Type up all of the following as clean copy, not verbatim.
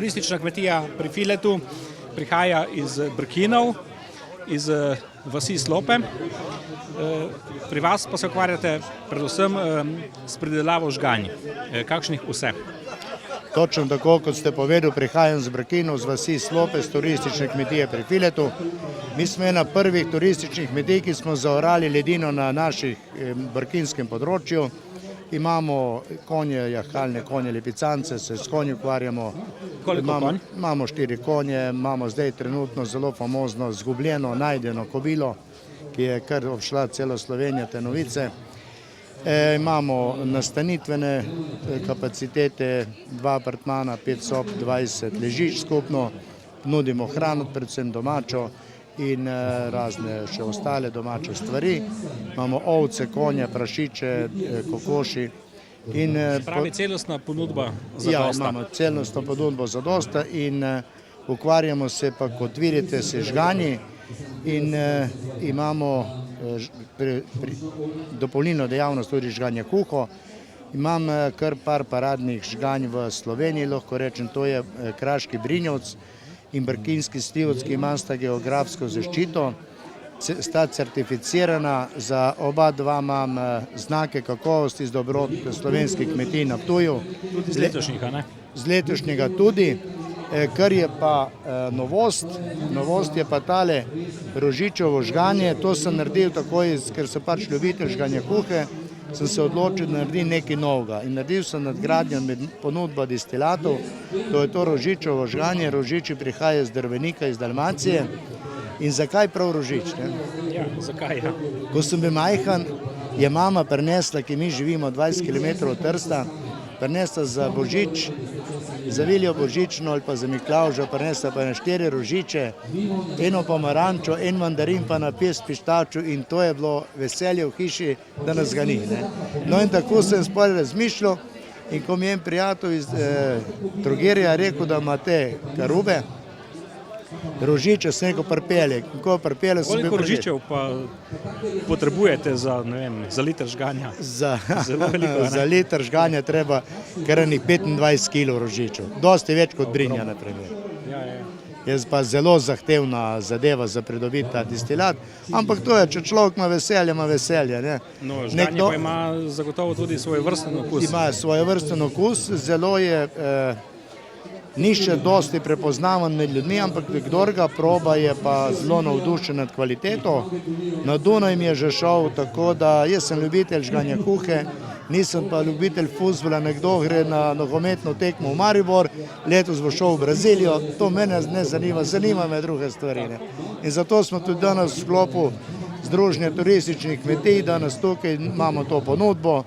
turistična kmetija pri Filetu prihaja iz Brkinov, iz vasi Slope. Pri vas pa se ukvarjate predvsem s pridelavo žganj. Kakšnih vse? Točno tako, kot ste povedali, prihajam z Brkinov, z vasi Slope, z turistične kmetije pri Filetu. Mi smo ena prvih turističnih kmetij, ki smo zaorali ledino na naših brkinskem področju. Imamo konje, jahalne konje, lipicance, se s konji ukvarjamo. Koliko konj? Imamo 4 konje, imamo zdaj trenutno zelo famozno zgubljeno, najdeno kobilo, ki je kar obšla celo Slovenijo, te novice. Imamo nastanitvene kapacitete, 2 apartmana, 5 sob, 20 ležišč skupno, nudimo hrano, predvsem domačo in razne še ostale domače stvari. Imamo ovce, konje, prašiče, kokoši. Se pravi celostna ponudba za ja, dosta? Imamo celostno ponudbo za dosta in ukvarjamo se pa, kot vidite, se žganji in imamo dopolnilno dejavnost tudi žganje kuho. Imam kar par paradnih žganj v Sloveniji, lahko rečem, to je kraški brinjevc in brkinski slivec, ki imata geografsko zaščito. Sta certificirana, za oba dva imam znake kakovosti z dobrot slovenskih kmetij na Ptuju. Tudi z letošnjega, ne? Z letošnjega tudi. Kar je pa novost je pa tale rožičevo žganje. To sem naredil takoj, ker sem pač ljubitelj žganja kuhe, sem se odločil, da naredim nekaj novega. In naredil sem nadgradnjo med ponudbo destilatov, to je to rožičevo žganje. Rožiči prihaja iz Drvenika, iz Dalmacije. In zakaj prav rožič? Ja, zakaj? Ja. Ko sem bil majhen, je mama prinesla, ki mi živimo 20 km od Trsta, prinesla za Božič, za Viljo Božično ali pa za Miklavža, prinesla pa na 4 rožiče, eno pomarančo, en mandarin pa na 5 pištačev in to je bilo veselje v hiši, da nas ga ni. No in tako sem spolj razmišljal in ko mi je en prijatelj iz drogerija rekel, da ima te karube, rožiče sem rekel pripelje. Koliko rožičev pa potrebujete za, ne vem, za liter žganja? Za liter žganja treba kar 25 kg rožičev. Dosti več kot brinja, na primer. Je pa zelo zahtevna zadeva za pridobiti ta destilat, ampak to je, če človek ima veselje, ima veselje. No, žganje pa ima zagotovo tudi svoj vrsten okus. Ima svoj vrsten okus, zelo je ni še dosti prepoznavan med ljudmi, ampak kdor ga proba, je pa zelo navdušen nad kvaliteto. Na Dunaj mi je že šel, tako da jaz sem ljubitelj žganja kuhe, nisem pa ljubitelj fuzbola. Nekdo gre na nogometno tekmo v Maribor, letos bo šel v Brazilijo, to mene ne zanima, zanima me druge stvari. In zato smo tudi danes v sklopu Združenja turističnih kmetij, danes tukaj imamo to ponudbo,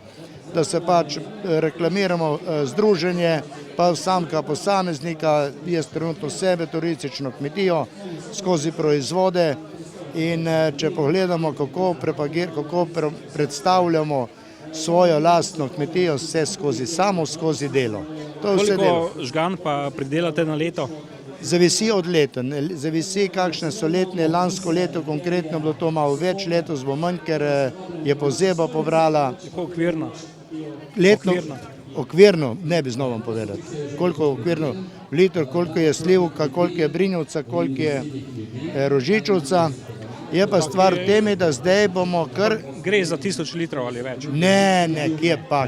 da se pač reklamiramo združenje, pa samka posameznika, jaz trenutno sebe, turistično kmetijo, skozi proizvode in če pogledamo, kako predstavljamo svojo lastno kmetijo, vse skozi delo. Koliko žgan pa pridelate na leto? Zavisi od leta, zavisi kakšne so letne. Lansko leto konkretno bilo to malo več, letos bo manj, ker je pozeba pobrala. Kako okvirno? Okvirno, ne bi znal vam povedati. Koliko okvirno liter, koliko je slivka, koliko je brinjevca, koliko je rožičevca. Je pa stvar v temi, da zdaj bomo kar... Gre za 1000 litrov ali več? Ne, kje pa.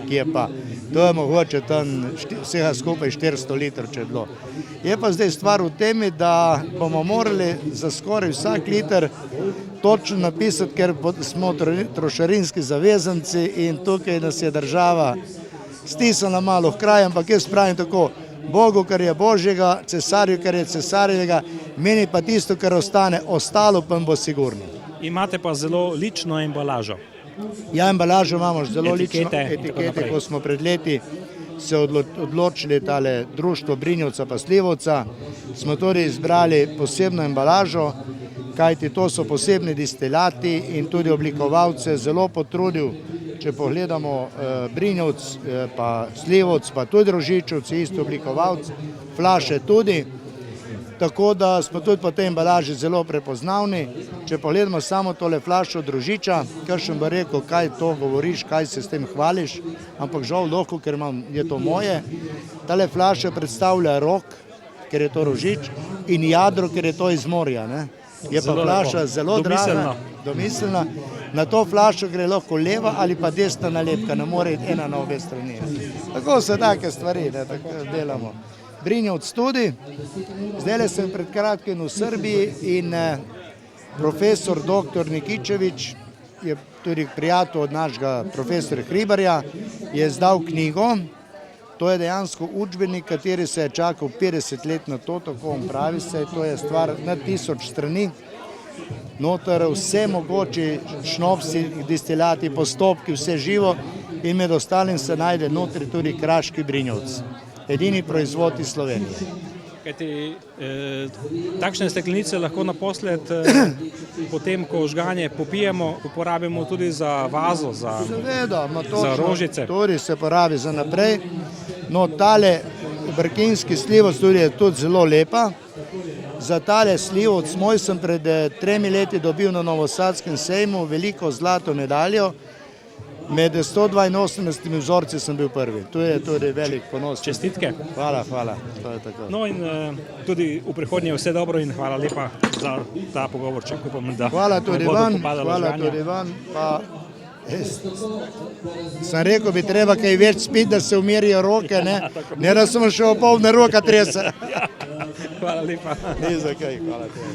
To je mogoče tam vsega skupaj 400 litrov, če je bilo. Je pa zdaj stvar v temi, da bomo morali za skoraj vsak liter točno napisati, ker smo trošarinski zavezanci in tukaj nas je država stisnila malo v kraj, ampak jaz pravim tako, Bogu, kar je Božjega, cesarju, kar je cesarjevega, meni pa tisto, kar ostane, ostalo pa bo sigurno. Imate pa zelo lično embalažo. Ja, embalažo imamo zelo lično, etikete, ko smo pred leti se odločili tale društvo Brinjevca pa Slivovca, smo torej izbrali posebno embalažo, kajti to so posebni destilati in tudi oblikovalce zelo potrudil. Če pogledamo Brinjevc pa Slivovc pa tudi Rožičevci, isto oblikovalc, flaše tudi, tako da smo tudi po tej embalaži zelo prepoznavni. Če pogledamo samo tole flašo od Rožiča, kar sem bi rekel, kaj to govoriš, kaj se s tem hvališ, ampak žal lahko, ker je to moje. Tale flaša predstavlja rok, ker je to rožič, in jadro, ker je to iz morja. Ne? Je pa flaša zelo draga, domiselna. Na to flašo gre lahko leva ali pa desna nalepka, ne more iti ena na obe strani. Tako so take stvari, ne, tako delamo. Brinjevc tudi. Zdaj sem pred kratkim v Srbiji in profesor dr. Nikičević, je tudi prijatelj od našega profesora Hribarja, je izdal knjigo. To je dejansko učbenik, kateri se je čakal 50 let na to, tako on pravi se, to je stvar na 1000 strani. Noter vse mogoče šnopsi, distilati, postopki, vse živo in med ostalim se najde notri tudi kraški brinjevc. Edini proizvod iz Slovenije. Kajti, takšne steklenice lahko naposled, potem, ko žganje popijemo, uporabimo tudi za vazo, za rožice. Tudi se porabi za naprej. No, tale brkinski slivec tudi je tudi zelo lepa. Za tale slivec moj sem pred 3 leti dobil na Novosadskem sejmu veliko zlato medaljo. Med 182 vzorci sem bil prvi. To je tudi velik ponos. Čestitke. Hvala, hvala. To je tako. No in tudi v prihodnje vse dobro in hvala lepa za ta pogovorček. Upam, da hvala tudi vam, pa sem rekel, bi treba kaj več spiti, da se umirijo roke, ne da sem še opolne roka trese. Hvala lepa. Ni za kaj, hvala tebi.